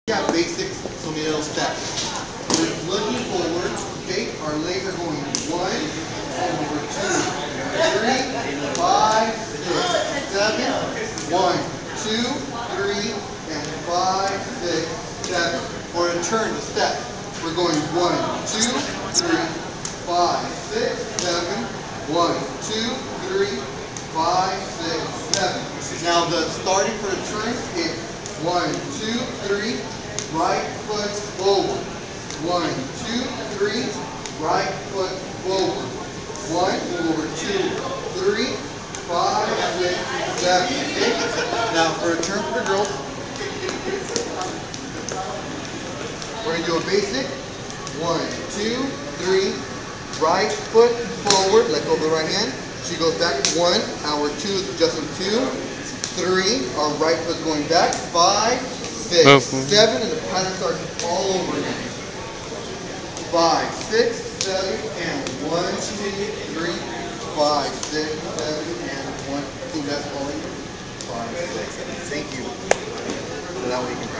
got basics, so many little steps. We're looking forward, okay? Our legs are going 1, over 2, 3, 5, 6, 7, 1, 2, 3, and 5, 6, 7. For a turn, the step, we're going 1, 2, 3, 5, 6, 7, 1, 2, 3, 5, 6, 7. Now the starting for the turn is 1, 2, 3, right foot forward. 1, 2, 3, right foot forward. 1, move over 2, 3, 5, 6, 7. Okay? Now for a turn for the girls, we're going to do a basic. 1, 2, 3, right foot forward. Let go of the right hand. She goes back 1. Our 2 is adjusting 2. 3. Our right foot is going back. 5, 6, 7, and the pattern starts all over again. 5, 6, 7, and 1, 2, 3, 5, 6, 7, and 1, 2. That's all. 5, 6. Thank you. So that way you can practice.